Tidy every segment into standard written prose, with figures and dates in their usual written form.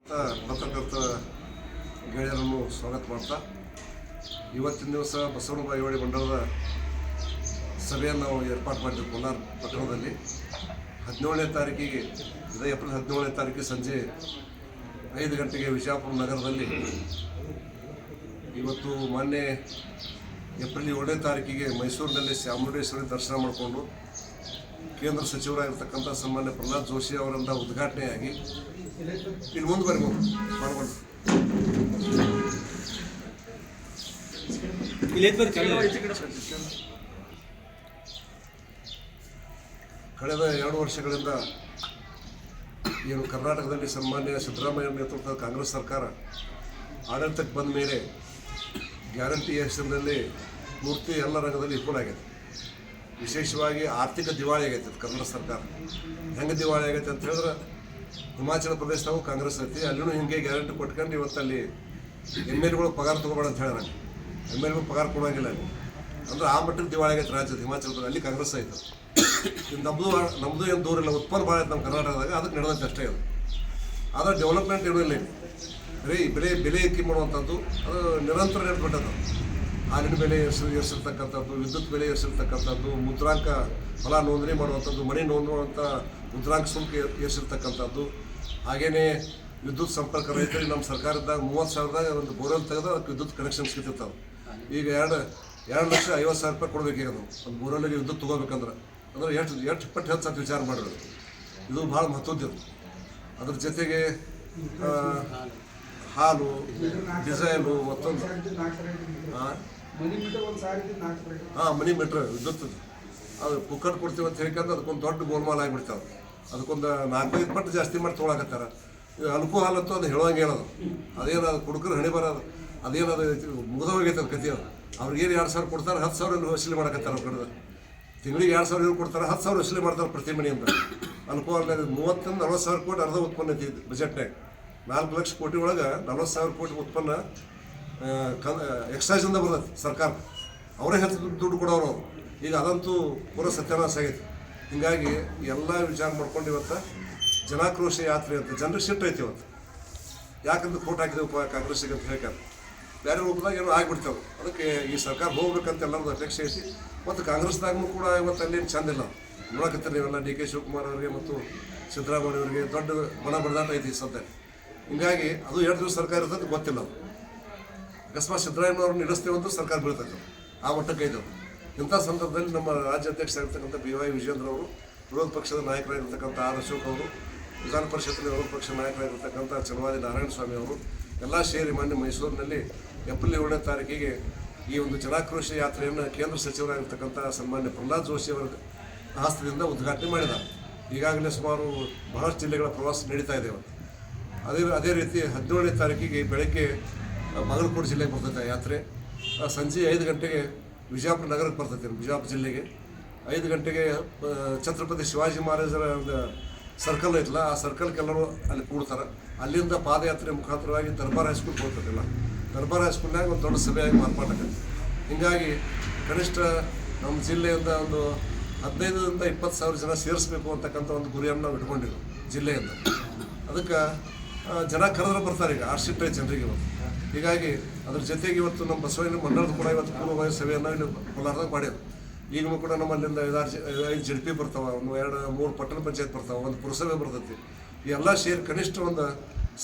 ಪತ್ರಕರ್ತ ಗೆಳೆಯರನ್ನು ಸ್ವಾಗತ ಮಾಡ್ತಾ ಇವತ್ತಿನ ದಿವಸ ಬಸವಣ್ಣ ಬಾಗೇವಾಡಿ ಮಂಡಲದ ಸಭೆಯನ್ನು ನಾವು ಏರ್ಪಾಡು ಮಾಡಿದ್ವಿ ಕೋಲಾರ ಪಟ್ಟಣದಲ್ಲಿ 17ನೇ ತಾರೀಕಿಗೆ ಏಪ್ರಿಲ್ 17ನೇ ತಾರೀಕಿಗೆ ಸಂಜೆ 5 ಗಂಟೆಗೆ ವಿಜಯಪುರ ನಗರದಲ್ಲಿ ಇವತ್ತು ಮೊನ್ನೆ ಏಪ್ರಿಲ್ 7ನೇ ತಾರೀಕಿಗೆ ಮೈಸೂರಿನಲ್ಲಿ ಚಾಮುಂಡೇಶ್ವರಿ ದರ್ಶನ ಮಾಡಿಕೊಂಡು ಕೇಂದ್ರ ಸಚಿವರಾಗಿರ್ತಕ್ಕಂಥ ಸನ್ಮಾನ್ಯ ಪ್ರಹ್ಲಾದ್ ಜೋಶಿ ಅವರಿಂದ ಉದ್ಘಾಟನೆಯಾಗಿ ಇಲ್ಲಿ ಮುಂದೆ ಬರ್ಬೋದು ಮಾಡ್ಕೊಂಡು ಕಳೆದ 2 ವರ್ಷಗಳಿಂದ ಏನು ಕರ್ನಾಟಕದಲ್ಲಿ ಸನ್ಮಾನ್ಯ ಸಿದ್ದರಾಮಯ್ಯ ನೇತೃತ್ವದ ಕಾಂಗ್ರೆಸ್ ಸರ್ಕಾರ ಆಡಳಿತಕ್ಕೆ ಬಂದ ಮೇಲೆ ಗ್ಯಾರಂಟಿ ಹೆಸರಿನಲ್ಲಿ ಪೂರ್ತಿ ಎಲ್ಲ ರಂಗದಲ್ಲಿ ವಿಫಲ ಆಗಿದೆ. ವಿಶೇಷವಾಗಿ ಆರ್ಥಿಕ ದಿವಾಳಿ ಆಗೈತೆ ಕನ್ನಡ ಸರ್ಕಾರ. ಹೆಂಗೆ ದಿವಾಳಿ ಆಗೈತೆ ಅಂತ ಹೇಳಿದ್ರೆ ಹಿಮಾಚಲ ಪ್ರದೇಶದಾಗೂ ಕಾಂಗ್ರೆಸ್ ಐತಿ, ಅಲ್ಲಿನೂ ಹಿಂಗೆ ಗ್ಯಾರಂಟಿ ಕೊಟ್ಕೊಂಡು ಇವತ್ತಲ್ಲಿ MLAಗಳು ಪಗಾರ ತೊಗೋಬೇಡ ಅಂತ ಹೇಳೋಣ. MLAಗಳು ಪಗಾರ ಕೊಡೋಂಗಿಲ್ಲ ಅಲ್ಲಿ ಅಂದ್ರೆ ಆ ಮಟ್ಟಕ್ಕೆ ದಿವಾಳಿ ಆಗೈತೆ ರಾಜ್ಯದ ಹಿಮಾಚಲ ಪ್ರದೇಶ. ಅಲ್ಲಿ ಕಾಂಗ್ರೆಸ್ ಆಯಿತು. ನಮ್ಮದು ಏನು ದೂರ ಇಲ್ಲ, ಉತ್ಪನ್ನ ಭಾಳ ಐತೆ ನಮ್ಮ ಕರ್ನಾಟಕದಾಗ, ಅದಕ್ಕೆ ನಡೆದಂತೆ ಅಷ್ಟೇ ಅದು. ಆದರೆ ಡೆವಲಪ್ಮೆಂಟ್ ಏನೂ ಇಲ್ಲ. ಬೆಲೆ ಏರಿಕೆ ಮಾಡುವಂಥದ್ದು ಅದು ನಿರಂತರ ನಡೆದ್ಬಿಟ್ಟದು. ಹಾಲಿನ ಬೆಲೆ ಏರಿಸಿರ್ತಕ್ಕಂಥದ್ದು, ವಿದ್ಯುತ್ ಬೆಲೆ ಏರಿಸಿರ್ತಕ್ಕಂಥದ್ದು, ಮುದ್ರಾಂಕ ಹೊಲ ನೋಂದಣಿ ಮಾಡುವಂಥದ್ದು, ಮನೆ ನೋಂದುವಂಥ ಮುದ್ರಾಂಕ ಶುಲ್ಕ ಏರಿಸಿರ್ತಕ್ಕಂಥದ್ದು, ಹಾಗೆಯೇ ವಿದ್ಯುತ್ ಸಂಪರ್ಕ ರೈತರಿಗೆ ನಮ್ಮ ಸರ್ಕಾರದಾಗ 30,000ದಾಗ ಒಂದು ಬೋರ್ವೆಲ್ ತೆಗೆದು ಅದಕ್ಕೆ ವಿದ್ಯುತ್ ಕನೆಕ್ಷನ್ ಸಿಗ್ತಿರ್ತಾವೆ. ಈಗ 2,50,000 ರೂಪಾಯಿ ಕೊಡಬೇಕೀಗ ನಾವು ಒಂದು ಬೋರ್ವೆಲ್ಗೆ ವಿದ್ಯುತ್ ತೊಗೋಬೇಕಂದ್ರೆ. ಅಂದ್ರೆ ಎಷ್ಟು ಪಟ್ಟು ಹೆಚ್ಚು ಅಂತ ವಿಚಾರ ಮಾಡಿರೋದು. ಇದು ಭಾಳ ಮಹತ್ವದ್ದು. ಅದ್ರ ಜೊತೆಗೆ ಹಾಲು, ಡಿಸೈಲು, ಮತ್ತೊಂದು ಮನಿ ಮೀಟ್ರ್ ವಿದ್ಯುತ್ ಅದು ಪುಕ್ಕಟ್ ಕೊಡ್ತೀವಿ ಅಂತ ಹೇಳ್ಕೊಂಡು ಅದಕ್ಕೊಂದು ದೊಡ್ಡ ಗೋಲ್ಮಾಲ್ ಆಗಿಬಿಡ್ತಾವೆ. ಅದಕ್ಕೊಂದು 4-5 ಪಟ್ಟು ಜಾಸ್ತಿ ಮಾಡಿ ತೊಗೊಳಕತ್ತಾರ. ಅನುಕೂಲ ಹಾಲತ್ತು ಅದು ಹೇಳುವಂಗೆ ಹೇಳೋದು. ಅದೇನು ಅದು ಕುಡುಕರು ಹಣೆ ಬರೋದು, ಅದೇನದು ಮುಗಿದೋಗೈತೆ ಅದು ಕತಿ. ಅದು ಅವ್ರಿಗೇನು 2,000 ಕೊಡ್ತಾರೆ, 10,000 ವಸೂಲಿ ಮಾಡಕತ್ತಾರೆ. ಅವ್ರ ಕಡೆ ತಿಂಗಳಿಗೆ 2,000 ಕೊಡ್ತಾರೆ, 10,000 ವಸೂಲಿ ಮಾಡ್ತಾರೆ ಪ್ರತಿ ಮನೆಯಿಂದ. ಅನುಕೂಲ 30,000-40,000 ಕೋಟಿ ಅರ್ಧ ಉತ್ಪನ್ನ ಐತಿ ಬಜೆಟ್ನಾಗ. 4 ಲಕ್ಷ ಕೋಟಿ ಒಳಗೆ 40,000 ಕೋಟಿ ಉತ್ಪನ್ನ ಎಕ್ಸೈಸಿಂದ ಬರ್ತೈತಿ ಸರ್ಕಾರ. ಅವರೇ ಹೆಚ್ಚು ದುಡ್ಡು ಕೊಡೋರು. ಈಗ ಅದಂತೂ ಪೂರ ಸತ್ಯಾನಾಶ ಆಗೈತಿ. ಹೀಗಾಗಿ ಎಲ್ಲ ವಿಚಾರ ಮಾಡ್ಕೊಂಡು ಇವತ್ತು ಜನಾಕ್ರೋಶ ಯಾತ್ರೆ ಅಂತ ಜನರಿಗೆ ಸಿಟ್ಟು ಐತಿ ಇವತ್ತು. ಯಾಕಂದ್ರೆ ಕೋಟ್ ಹಾಕಿದೆವಪ್ಪ ಕಾಂಗ್ರೆಸ್ಸಿಗೆ ಅಂತ ಹೇಳ್ತಾರೆ. ಬೇರೆ ರೂಪದಾಗ ಏನೋ ಆಗಿಬಿಡ್ತೇವೆ. ಅದಕ್ಕೆ ಈ ಸರ್ಕಾರ ಹೋಗ್ಬೇಕಂತ ಎಲ್ಲರದ್ದು ಅಪೇಕ್ಷೆ ಐತಿ. ಮತ್ತು ಕಾಂಗ್ರೆಸ್ದಾಗೂ ಕೂಡ ಇವತ್ತು ಅಲ್ಲಿ ಚಂದ ಇಲ್ಲ. ನೋಡಕತ್ತೀರಿ ನೀವೆಲ್ಲ DK ಶಿವಕುಮಾರ್ ಅವರಿಗೆ ಮತ್ತು ಸಿದ್ದರಾಮಯ್ಯ ಅವರಿಗೆ ದೊಡ್ಡ ಮನ ಬಡ್ದಾಟ ಐತಿ ಸದ್ಯ. ಹೀಗಾಗಿ ಅದು 2 ದಿವಸ ಸರ್ಕಾರ ಇರ್ತದೆ ಗೊತ್ತಿಲ್ಲ. ಅಕಸ್ಮಾತ್ ಸಿದ್ದರಾಮಯ್ಯವ್ರನ್ನ ನಡೆಸ್ತೇವಂತೂ ಸರ್ಕಾರ ಬೀಳ್ತೈತೆ. ಆ ಮಟ್ಟಕ್ಕೆ ಐತೆ. ಇಂಥ ಸಂದರ್ಭದಲ್ಲಿ ನಮ್ಮ ರಾಜ್ಯಾಧ್ಯಕ್ಷರಾಗಿರ್ತಕ್ಕಂಥ BY ವಿಜೇಂದ್ರ ಅವರು, ವಿರೋಧ ಪಕ್ಷದ ನಾಯಕರಾಗಿರ್ತಕ್ಕಂಥ R ಅಶೋಕ್ ಅವರು, ವಿಧಾನ ಪರಿಷತ್ತಿನ ವಿರೋಧ ಪಕ್ಷದ ನಾಯಕರಾಗಿರ್ತಕ್ಕಂಥ ಚಲವಾದಿ ನಾರಾಯಣಸ್ವಾಮಿ ಅವರು ಎಲ್ಲ ಸೇರಿ ಮೊನ್ನೆ ಮೈಸೂರಿನಲ್ಲಿ ಏಪ್ರಿಲ್ 7ನೇ ತಾರೀಕಿಗೆ ಈ ಒಂದು ಜನಾಕ್ರೋಶ ಯಾತ್ರೆಯನ್ನು ಕೇಂದ್ರ ಸಚಿವರಾಗಿರ್ತಕ್ಕಂಥ ಸನ್ಮಾನ್ಯ ಪ್ರಹ್ಲಾದ್ ಜೋಶಿ ಅವರ ಹಸ್ತದಿಂದ ಉದ್ಘಾಟನೆ ಮಾಡಿದ್ದಾರೆ. ಈಗಾಗಲೇ ಸುಮಾರು ಬಹಳಷ್ಟು ಜಿಲ್ಲೆಗಳ ಪ್ರವಾಸ ನಡೀತಾ ಇದೆ. ಅದೇ ರೀತಿ 17ನೇ ತಾರೀಕಿಗೆ ಬೆಳಗ್ಗೆ ಬಾಗಲಕೋಟೆ ಜಿಲ್ಲೆಗೆ ಬರ್ತೈತೆ ಯಾತ್ರೆ. ಸಂಜೆ 5 ಗಂಟೆಗೆ ವಿಜಯಪುರ ನಗರಕ್ಕೆ ಬರ್ತೈತೆ. ವಿಜಯಪುರ ಜಿಲ್ಲೆಗೆ 5 ಗಂಟೆಗೆ ಛತ್ರಪತಿ ಶಿವಾಜಿ ಮಹಾರಾಜರ ಒಂದು ಸರ್ಕಲ್ ಐತಲ್ಲ, ಆ ಸರ್ಕಲ್ಗೆಲ್ಲರೂ ಅಲ್ಲಿ ಕೂಡ್ತಾರೆ. ಅಲ್ಲಿಂದ ಪಾದಯಾತ್ರೆ ಮುಖಾಂತರವಾಗಿ ದರ್ಬಾರ್ ಹೈಸ್ಕೂಲ್ಗೆ ಹೋಗ್ತೈತಿಲ್ಲ. ದರ್ಬಾರ್ ಹೈಸ್ಕೂಲ್ನಾಗ ಒಂದು ದೊಡ್ಡ ಸಭೆಯಾಗಿ ಮಾರ್ಪಾಟಾಗತ್ತೆ. ಹೀಗಾಗಿ ಕನಿಷ್ಠ ನಮ್ಮ ಜಿಲ್ಲೆಯಿಂದ ಒಂದು 15,000-20,000 ಜನ ಸೇರಿಸ್ಬೇಕು ಅಂತಕ್ಕಂಥ ಒಂದು ಗುರಿಯನ್ನು ನಾವು ಇಟ್ಕೊಂಡಿದ್ವಿ ಜಿಲ್ಲೆಯಿಂದ. ಅದಕ್ಕೆ ಜನ ಕರೆದ್ರೆ ಬರ್ತಾರೆ. ಈಗ 6 ಶಿಫ್ಟ್ ಐತೆ ಜನರಿಗೆ ಇವತ್ತು. ಹೀಗಾಗಿ ಅದ್ರ ಜೊತೆಗೆ ಇವತ್ತು ನಮ್ಮ ಬಸವಣ್ಣ ಮಂಡಳದ ಕೂಡ ಇವತ್ತು ಪೂರ್ವಭಾವಿ ಸಭೆಯನ್ನು ಇಲ್ಲಿ ಕೋಲಾರದಾಗ ಮಾಡ್ಯಾರ. ಈಗಲೂ ಕೂಡ ನಮ್ಮಲ್ಲಿಂದ 5 JDP ಬರ್ತಾವೆ, 2-3 ಪಟ್ಟಣ ಪಂಚಾಯತ್ ಬರ್ತಾವೆ, 1 ಪುರಸಭೆ ಬರ್ತೈತಿ. ಈ ಎಲ್ಲ ಸೇರಿ ಕನಿಷ್ಠ ಒಂದು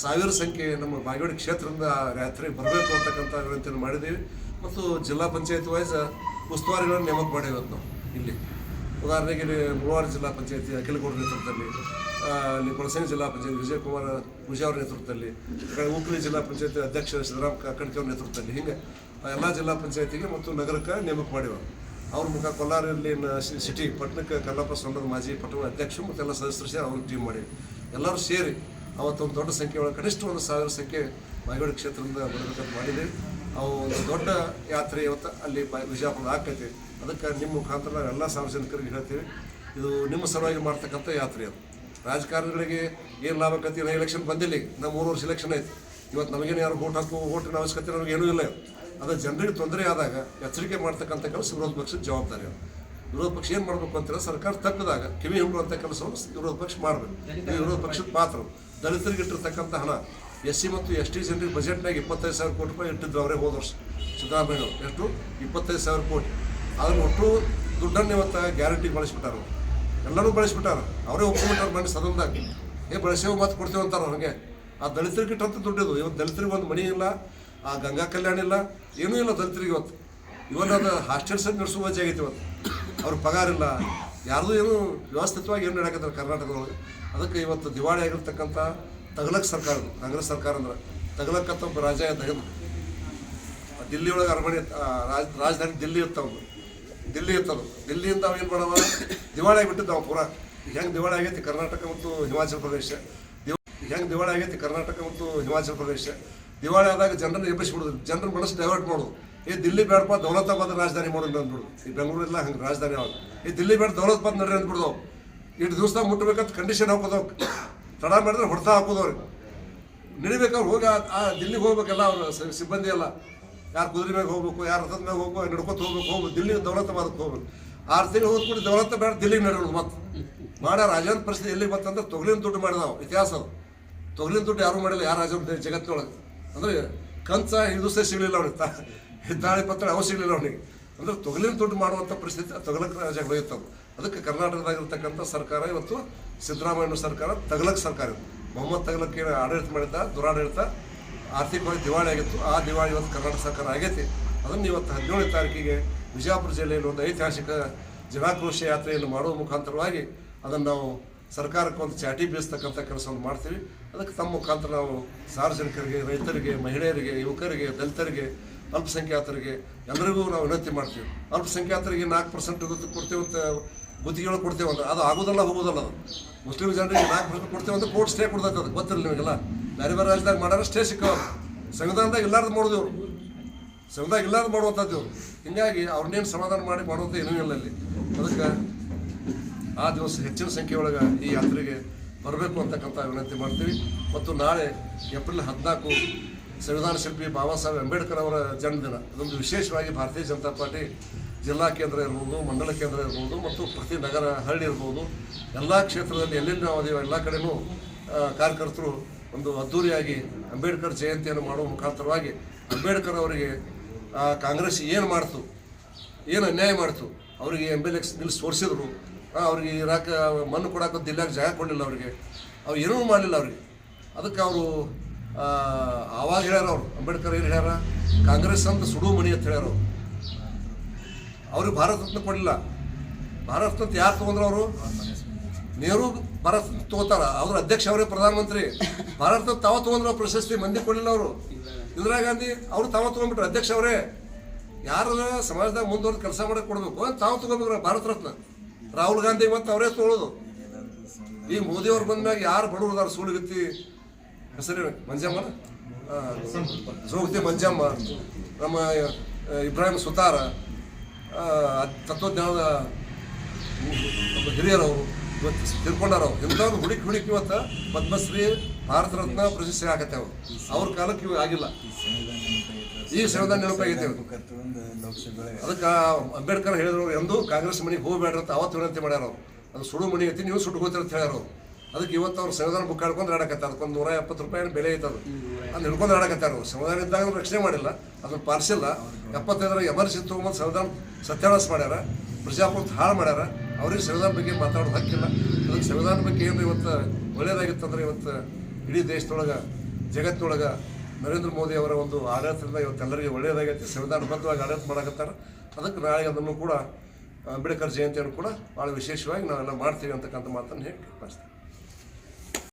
1000 ಸಂಖ್ಯೆ ನಮ್ಮ ಬಾಗೇವಾಡಿ ಕ್ಷೇತ್ರದಿಂದ ಯಾತ್ರೆ ಬರಬೇಕು ಅಂತಕ್ಕಂಥ ವಿನಂತಿಯನ್ನು ಮಾಡಿದ್ದೀವಿ. ಮತ್ತು ಜಿಲ್ಲಾ ಪಂಚಾಯತ್ ವೈಸ್ ಉಸ್ತುವಾರಿಗಳನ್ನು ನೇಮಕ ಮಾಡಿವಿ ಇವತ್ತು ನಾವು ಇಲ್ಲಿ. ಉದಾಹರಣೆಗೆ ಇಲ್ಲಿ ಮುಳವಾಡ ಜಿಲ್ಲಾ ಪಂಚಾಯತಿ ಅಖಿಲಗೌಡರ ನೇತೃತ್ವದಲ್ಲಿ, ಅಲ್ಲಿ ಕೊಳಸಂಗಿ ಜಿಲ್ಲಾ ಪಂಚಾಯತ್ ವಿಜಯಕುಮಾರ್ ಪೂಜಾ ಅವರ ನೇತೃತ್ವದಲ್ಲಿ, ಹುಬ್ಬಳ್ಳಿ ಜಿಲ್ಲಾ ಪಂಚಾಯತಿ ಅಧ್ಯಕ್ಷ ಸಿದ್ದರಾಮ ಕಡ್ಕೆ ಅವ್ರ ನೇತೃತ್ವದಲ್ಲಿ, ಹೀಗೆ ಎಲ್ಲ ಜಿಲ್ಲಾ ಪಂಚಾಯತಿಗೆ ಮತ್ತು ನಗರಕ್ಕೆ ನೇಮಕ ಮಾಡಿವ. ಅವ್ರ ಮುಖ ಕೋಲಾರಲ್ಲಿ ಸಿಟಿ ಪಟ್ಟಣಕ್ಕೆ ಕಲ್ಲಪ್ಪ ಸೊಂಡದ ಮಾಜಿ ಪಟ್ಟಣ ಅಧ್ಯಕ್ಷರು ಮತ್ತು ಎಲ್ಲ ಸದಸ್ಯರು ಸೇರಿ ಅವ್ರಿಗೆ ಟೀಮ್ ಮಾಡಿವಿ. ಎಲ್ಲರೂ ಸೇರಿ ಅವತ್ತೊಂದು ದೊಡ್ಡ ಸಂಖ್ಯೆ ಒಳಗೆ ಕನಿಷ್ಠ ಒಂದು 1000 ಸಂಖ್ಯೆ ಬಾಗೇವಾಡಿ ಕ್ಷೇತ್ರದಿಂದ ಬರಬೇಕಂತ ಮಾಡಿದ್ದೀವಿ. ಅವು ಒಂದು ದೊಡ್ಡ ಯಾತ್ರೆ ಇವತ್ತು ಅಲ್ಲಿ ವಿಜಯಪುರ ಆಗ್ತೈತಿ. ಅದಕ್ಕೆ ನಿಮ್ಮ ಮುಖಾಂತರ ನಾವು ಎಲ್ಲ ಸಾರ್ವಜನಿಕರಿಗೆ ಹೇಳ್ತೀವಿ, ಇದು ನಿಮ್ಮ ಸಲುವಾಗಿ ಮಾಡ್ತಕ್ಕಂಥ ಯಾತ್ರೆ. ಅದು ರಾಜಕಾರಣಿಗಳಿಗೆ ಏನು ಲಾಭ ಆಕತಿ. ಎಲೆಕ್ಷನ್ ಬಂದಿಲ್ಲ. ಈಗ ನಾವು 3 ವರ್ಷ ಎಲೆಕ್ಷನ್ ಐತಿ. ಇವತ್ತು ನಮಗೇನು ಯಾರು ಓಟಿನ ಅವಶ್ಯಕತೆ ನಮಗೇನೂ ಇಲ್ಲ. ಅದು ಜನರಿಗೆ ತೊಂದರೆ ಆದಾಗ ಎಚ್ಚರಿಕೆ ಮಾಡ್ತಕ್ಕಂಥ ಕೆಲಸ ವಿರೋಧ ಪಕ್ಷದ ಜವಾಬ್ದಾರಿ. ವಿರೋಧ ಪಕ್ಷ ಏನು ಮಾಡಬೇಕು ಅಂತಾರೆ, ಸರ್ಕಾರ ತಕ್ಕದಾಗ ಕಿವಿ ಹಿಂಡುವಂಥ ಕೆಲಸವನ್ನು ವಿರೋಧ ಪಕ್ಷ ಮಾಡಬೇಕು. ವಿರೋಧ ಪಕ್ಷದ ಪಾತ್ರ ದಲಿತರಿಗೆ ಇಟ್ಟಿರ್ತಕ್ಕಂಥ ಹಣ SC ಮತ್ತು ST ಜನರಿಗೆ ಬಜೆಟ್ನಾಗ 25,000 ಕೋಟಿ ರೂಪಾಯಿ ಇಟ್ಟಿದ್ರು ಅವರೇ ಹೋದ ವರ್ಷ ಸಿದ್ದರಾಮಯ್ಯ ಎಷ್ಟು 25,000 ಕೋಟಿ. ಅದನ್ನು ಒಟ್ಟು ದುಡ್ಡನ್ನು ಇವತ್ತು ಗ್ಯಾರಂಟಿಗೆ ಬಳಸ್ಬಿಟ್ಟಾರ, ಎಲ್ಲರೂ ಬಳಸ್ಬಿಟ್ಟಾರ. ಅವರೇ ಒಪ್ಕೊಂಡ್ಬಿಟ್ಟಾರ ಮನೆ ಸದನದಾಗ. ಬಳಸೇವು ಮತ್ತೆ ಕೊಡ್ತೀವಿ ಅಂತಾರೆ ಅವ್ರಿಗೆ. ಆ ದಲಿತರಿಗೆ ಇಟ್ಟಂತ ದುಡ್ಡಿದು. ಇವತ್ತು ದಲಿತರಿಗೆ ಒಂದು ಮನೆ ಇಲ್ಲ, ಆ ಗಂಗಾ ಕಲ್ಯಾಣ ಇಲ್ಲ, ಏನೂ ಇಲ್ಲ ದಲಿತರಿಗೆ ಇವತ್ತು. ಇವನ್ನ ಅದು ಹಾಸ್ಟೆಲ್ಸ್ ನಡೆಸುವ ವಜೆ ಆಗೈತಿ ಇವತ್ತು. ಅವ್ರ ಪಗಾರ ಇಲ್ಲ, ಯಾರ್ದು ಏನು ವ್ಯವಸ್ಥಿತವಾಗಿ ಏನು ನಡೆಯಕತ್ತಾರೆ ಕರ್ನಾಟಕದೊಳಗೆ. ಅದಕ್ಕೆ ಇವತ್ತು ದಿವಾಳಿ ಆಗಿರ್ತಕ್ಕಂಥ ತಗಲಕ್ ಸರ್ಕಾರ, ಕಾಂಗ್ರೆಸ್ ಸರ್ಕಾರ ಅಂದ್ರೆ ತಗಲಕ್ಕಂತ ಒಬ್ಬ ರಾಜ ತೆಗೆದು ದಿಲ್ಲಿ ಒಳಗೆ ಅರಮನೆ ರಾಜಧಾನಿ ದಿಲ್ಲಿ ಇರ್ತವನು, ದಿಲ್ಲಿ ಇರ್ತದು. ದಿಲ್ಲಿಯಿಂದ ಅವ ಏನು ಮಾಡವ ದಿವಾಳಿ ಆಗಿಬಿಟ್ಟಿದ್ದ ಅವ ಪೂರ. ಹೆಂಗೆ ದಿವಾಳಿ ಆಗೈತಿ ಕರ್ನಾಟಕ ಮತ್ತು ಹಿಮಾಚಲ ಪ್ರದೇಶ, ಹೆಂಗೆ ದಿವಾಳಿ ಆಗೈತಿ ಕರ್ನಾಟಕ ಮತ್ತು ಹಿಮಾಚಲ ಪ್ರದೇಶ. ದಿವಾಳಿ ಆದಾಗ ಜನರನ್ನು ಎಬ್ಬಿಸ್ಬಿಡೋದು, ಜನರ ಮನಸ್ಸು ಡೈವರ್ಟ್ ಮಾಡೋದು. ದಿಲ್ಲಿ ಬೇಡಪ್ಪ ದೌಲತಾಬಾದ್ ರಾಜಧಾನಿ ಮಾಡೋದು ಅಂದ್ಬಿಡು. ಈ ಬೆಂಗಳೂರಿಲ್ಲ ಹಂಗೆ ರಾಜಧಾನಿ ಅವಾಗ. ದಿಲ್ಲಿ ಬೇಡ ದೌಲತಾಬಾದ್ ನಡ್ರಿ ಅಂದ್ಬಿಡ್ದು. ಇಷ್ಟು ದಿವಸ ಮುಟ್ಟಬೇಕಂತ ಕಂಡೀಷನ್ ಹಾಕೋದು, ತಡ ಮಾಡಿದ್ರೆ ಹೊಡ್ತಾ ಹಾಕೋದು ಅವ್ರಿಗೆ. ನಡಿಬೇಕಾದ್ರೆ ಹೋಗಿ ಆ ದಿಲ್ಲಿಗೆ ಹೋಗ್ಬೇಕಲ್ಲ ಅವ್ರು ಸಿಬ್ಬಂದಿ ಎಲ್ಲ. ಯಾರು ಕುದುರೆ ಮ್ಯಾಗ ಹೋಗ್ಬೇಕು, ಯಾರು ರಥದ ಮ್ಯಾಗ ಹೋಗ್ಬೇಕು, ನಡ್ಕೊತ ಹೋಗ್ಬೇಕು. ದಿಲ್ಲಿ ದೌಲತಾಬಾದಕ್ಕೆ ಹೋಗ್ಬೇಕು. 6 ತಿಂಗಳು ಹೋದ್ಬಿಟ್ಟು ದೌಲತ ಬೇಡ ದಿಲ್ಲಿಗೆ ನಡೆಯೋದು. ಮತ್ತೆ ಮಾಡ್ಯಾರ. ರಾಜನ ಪರಿಸ್ಥಿತಿ ಎಲ್ಲಿಗೆ ಬಂತಂದ್ರೆ ತೊಗಲಿನ ದುಡ್ಡು ಮಾಡಿದಾವು. ಇತಿಹಾಸ ಅದು. ತೊಗಲಿನ ದುಡ್ಡು ಯಾರು ಮಾಡಿಲ್ಲ, ಯಾರು ರಾಜ ಜಗತ್ತಿನೊಳಗೆ. ಅಂದರೆ ಕಂಚ ಹಿಡಿದು ಸಿಗಲಿಲ್ಲ ಅವ್ನಿಗೆ, ತಾಳಿ ಪತ್ರ ಅವು ಸಿಗಲಿಲ್ಲ ಅವನಿಗೆ. ಅಂದರೆ ತೊಗಲಿನ ದುಡ್ಡು ಮಾಡುವಂಥ ಪರಿಸ್ಥಿತಿ ತಗಲಕ್ ರಾಜ ಹೋಗಿತ್ತದು. ಅದಕ್ಕೆ ಕರ್ನಾಟಕದಾಗಿರ್ತಕ್ಕಂಥ ಸರ್ಕಾರ ಇವತ್ತು ಸಿದ್ದರಾಮಯ್ಯ ಸರ್ಕಾರ ತಗಲಕ್ ಸರ್ಕಾರ. ಮೊಹಮ್ಮದ್ ತಗಲಕ್ ಏನು ಆಡಳಿತ ಮಾಡಿದ್ದ, ದುರಾಡಳಿತ, ಆರ್ಥಿಕವಾಗಿ ದಿವಾಳಿ ಆಗಿತ್ತು. ಆ ದಿವಾಳಿ ಇವತ್ತು ಕರ್ನಾಟಕ ಸರ್ಕಾರ ಆಗೈತಿ. ಅದನ್ನು ಇವತ್ತು 17ನೇ ತಾರೀಕಿಗೆ ವಿಜಯಪುರ ಜಿಲ್ಲೆಯಲ್ಲಿ ಒಂದು ಐತಿಹಾಸಿಕ ಜನಾಕ್ರೋಶ ಯಾತ್ರೆಯನ್ನು ಮಾಡುವ ಮುಖಾಂತರವಾಗಿ ಅದನ್ನು ನಾವು ಸರ್ಕಾರಕ್ಕೆ ಒಂದು ಚಾಟಿ ಬೀಸ್ತಕ್ಕಂಥ ಕೆಲಸವನ್ನು ಮಾಡ್ತೀವಿ. ಅದಕ್ಕೆ ತಮ್ಮ ಮುಖಾಂತರ ನಾವು ಸಾರ್ವಜನಿಕರಿಗೆ, ರೈತರಿಗೆ, ಮಹಿಳೆಯರಿಗೆ, ಯುವಕರಿಗೆ, ದಲಿತರಿಗೆ, ಅಲ್ಪಸಂಖ್ಯಾತರಿಗೆ ಎಲ್ಲರಿಗೂ ನಾವು ವಿನಂತಿ ಮಾಡ್ತೀವಿ. ಅಲ್ಪಸಂಖ್ಯಾತರಿಗೆ 4% ಕೊಡ್ತೇವೆ ಅಂತ ಗುತ್ತಿಗೆಗಳು ಕೊಡ್ತೇವೆ ಅಂದ್ರೆ ಅದು ಆಗೋದಲ್ಲ, ಹೋಗೋದಲ್ಲ. ಅದು ಮುಸ್ಲಿಂ ಜನರಿಗೆ 4% ಕೊಡ್ತೇವೆ ಅಂತ ಕೋರ್ಟ್ ಸ್ಟೇ ಕೊಡ್ತೈತೆ. ಅದು ಗೊತ್ತಿರಲಿಲ್ಲ ನಿಮಗೆಲ್ಲ. ಬೇರೆ ಬೇರೆ ರಾಜ್ಯದಾಗ ಮಾಡ್ಯಾರ, ಸ್ಟೇ ಸಿಕ್ಕವ. ಸಂವಿಧಾನದಾಗ ಇಲ್ಲಾರ್ದು ಮಾಡೋದು ಇವರು, ಸಂವಿಧಾನ ಇಲ್ಲಾರ್ದು ಮಾಡುವಂಥದ್ದು ಇವರು. ಹೀಗಾಗಿ ಅವ್ರನ್ನೇನು ಸಮಾಧಾನ ಮಾಡುವಂಥ ಏನೂ ಇಲ್ಲ ಅಲ್ಲಿ. ಅದಕ್ಕೆ ಆ ದಿವಸ ಹೆಚ್ಚಿನ ಸಂಖ್ಯೆಯೊಳಗೆ ಈ ಯಾತ್ರೆಗೆ ಬರಬೇಕು ಅಂತಕ್ಕಂಥ ವಿನಂತಿ ಮಾಡ್ತೀವಿ. ಮತ್ತು ನಾಳೆ ಏಪ್ರಿಲ್ 14 ಸಂವಿಧಾನ ಶಿಲ್ಪಿ ಬಾಬಾ ಸಾಹೇಬ್ ಅಂಬೇಡ್ಕರ್ ಅವರ ಜನ್ಮದಿನ. ಅದೊಂದು ವಿಶೇಷವಾಗಿ ಭಾರತೀಯ ಜನತಾ ಪಾರ್ಟಿ ಜಿಲ್ಲಾ ಕೇಂದ್ರ ಇರ್ಬೋದು, ಮಂಡಲ ಕೇಂದ್ರ ಇರ್ಬೋದು, ಮತ್ತು ಪ್ರತಿ ನಗರ ಹಳ್ಳಿ ಇರ್ಬೋದು, ಎಲ್ಲ ಕ್ಷೇತ್ರದಲ್ಲಿ ಎಲ್ಲೆಲ್ಲಿ ನಾವು ಅದೀವಿ ಎಲ್ಲ ಕಡೆಯೂ ಕಾರ್ಯಕರ್ತರು ಒಂದು ಅದ್ಧೂರಿಯಾಗಿ ಅಂಬೇಡ್ಕರ್ ಜಯಂತಿಯನ್ನು ಮಾಡುವ ಮುಖಾಂತರವಾಗಿ ಅಂಬೇಡ್ಕರ್ ಅವರಿಗೆ ಕಾಂಗ್ರೆಸ್ ಏನು ಮಾಡ್ತು, ಏನು ಅನ್ಯಾಯ ಮಾಡ್ತು, ಅವರಿಗೆ MLA ನಿಲ್ಲಿಸಿ ತೋರಿಸಿದ್ರು. ಅವ್ರಿಗೆ ಇರಾಕ ಮಣ್ಣು ಕೊಡೋಕೆ ದಿಲ್ಲಾಗ ಜಾಗ ಕೊಡಲಿಲ್ಲ ಅವರಿಗೆ, ಅವ್ರು ಏನೂ ಮಾಡಲಿಲ್ಲ ಅವ್ರಿಗೆ. ಅದಕ್ಕೆ ಅವರು ಆವಾಗ ಹೇಳ್ಯಾರ, ಅವರು ಅಂಬೇಡ್ಕರ್ ಏನು ಹೇಳ್ಯಾರ, ಕಾಂಗ್ರೆಸ್ ಅಂತ ಸುಡು ಮಣಿ ಅಂತ ಹೇಳ್ಯಾರ. ಅವ್ರಿಗೆ ಭಾರತ ರತ್ನ ಕೊಡಲಿಲ್ಲ. ಭಾರತ ರತ್ನ ಯಾರು ತೊಗೊಂಡ್ರು? ಅವರು ನೆಹರು ಭಾರತ ರತ್ನ ತೊಗೋತಾರ, ಅವ್ರ ಅಧ್ಯಕ್ಷ ಅವರೇ ಪ್ರಧಾನಮಂತ್ರಿ. ಭಾರತ ರತ್ನ ತಾವ ತೊಗೊಂಡ್ರು ಪ್ರಶಸ್ತಿ, ಮಂದಿ ಕೊಡಲಿಲ್ಲ ಅವರು. ಇಂದಿರಾ ಗಾಂಧಿ ಅವರು ತಾವ ತೊಗೊಂಡ್ಬಿಟ್ರು, ಅಧ್ಯಕ್ಷ ಅವರೇ. ಯಾರು ಸಮಾಜದಾಗ ಮುಂದುವರೆದು ಕೆಲಸ ಮಾಡಕ್ಕೆ ಕೊಡಬೇಕು ತಾವು ತೊಗೋಬೇಕು ಭಾರತ ರತ್ನ. ರಾಹುಲ್ ಗಾಂಧಿ ಮತ್ತು ಅವರೇ ತೊಗೊಳ್ಳೋದು. ಈ ಮೋದಿಯವ್ರು ಬಂದಾಗ ಯಾರು ಬಡವ್ರದಾರ ಸೂಳುಗತ್ತಿ ಹೆಸರು ಮಂಜಮ್ಮ, ಜೋಗತಿ ಮಂಜಮ್ಮ, ನಮ್ಮ ಇಬ್ರಾಹಿಂ ಸುತಾರ, ತತ್ವಜ್ಞಾನದ ನಮ್ಮ ಹಿರಿಯರವರು ಇವತ್ತು ತಿಳ್ಕೊಂಡಾರವ್ರು. ಇಂಥವ್ರು ಹುಡುಕಿ ಇವತ್ತು ಪದ್ಮಶ್ರೀ, ಭಾರತ ರತ್ನ ಪ್ರಶಸ್ತಿ ಆಗತ್ತೇವೆ. ಅವ್ರ ಕಾಲಕ್ಕೆ ಇವಾಗ ಆಗಿಲ್ಲ. ಈಗ ಸಂವಿಧಾನ ನೆನಪಾಗೈತೆ. ಅದಕ್ಕೆ ಅಂಬೇಡ್ಕರ್ ಹೇಳಿದ್ರು, ಎಂದು ಕಾಂಗ್ರೆಸ್ ಮನೆಗೆ ಹೋಗ್ಬೇಡ್ರಿ ಅಂತ ಅವತ್ತು ವಿನಂತಿ ಮಾಡ್ಯಾರ ಅವ್ರು. ಅದು ಸುಡು ಮನೆ ಐತಿ, ನೀವು ಸುಟ್ಟು ಹೋಗ್ತೀರ ಅಂತ ಹೇಳ್ಯಾರ ಅವ್ರು. ಅದಕ್ಕೆ ಇವತ್ತು ಅವ್ರು ಸಂವಿಧಾನ ಬುಕ್ ಹಾಡ್ಕೊಂಡು ಆಡಕತ್ತಾರೆ. ಅದಕ್ಕೊಂದು 170 ರೂಪಾಯಿ ಬೆಲೆ ಐತದು. ಅದು ಹಿಡ್ಕೊಂಡು ಆಡಕತ್ತಾರೆ. ಅವ್ರು ಸಂವಿಧಾನ ಇದ್ದಾಗ ರಕ್ಷಣೆ ಮಾಡಿಲ್ಲ, ಅದನ್ನು ಪಾಲಿಸಿಲ್ಲ. 75 ಎಮರ್ಜೆನ್ಸಿ ತೊಗೊಂಬಂದು ಸಂವಿಧಾನ ಸತ್ಯಾನಾಶ ಮಾಡ್ಯಾರ, ಪ್ರಜಾಪ್ರಭುತ್ವ ಹಾಳು ಮಾಡ್ಯಾರ. ಅವ್ರಿಗೆ ಸಂವಿಧಾನ ಬಗ್ಗೆ ಮಾತಾಡೋದು ಹಕ್ಕಿಲ್ಲ. ಅದಕ್ಕೆ ಸಂವಿಧಾನ ಬಗ್ಗೆ ಏನು ಇವತ್ತು ಒಳ್ಳೆಯದಾಗಿತ್ತಂದ್ರೆ ಇವತ್ತು ಇಡೀ ದೇಶದೊಳಗೆ, ಜಗತ್ತಿನೊಳಗೆ ನರೇಂದ್ರ ಮೋದಿ ಅವರ ಒಂದು ಆಡಳಿತದಿಂದ ಇವತ್ತೆಲ್ಲರಿಗೆ ಒಳ್ಳೆಯದಾಗೈತಿ. ಸಂವಿಧಾನಬದ್ಧವಾಗಿ ಆಡಳಿತ ಮಾಡಕತ್ತಾರೆ. ಅದಕ್ಕೆ ನಾಳೆ ಅದನ್ನು ಕೂಡ ಅಂಬೇಡ್ಕರ್ ಜಯಂತಿಯನ್ನು ಕೂಡ ಭಾಳ ವಿಶೇಷವಾಗಿ ನಾವೆಲ್ಲ ಮಾಡ್ತೀವಿ ಅಂತಕ್ಕಂಥ ಮಾತನ್ನು ಹೇಳಿ ಕಳಿಸ್ತೀವಿ.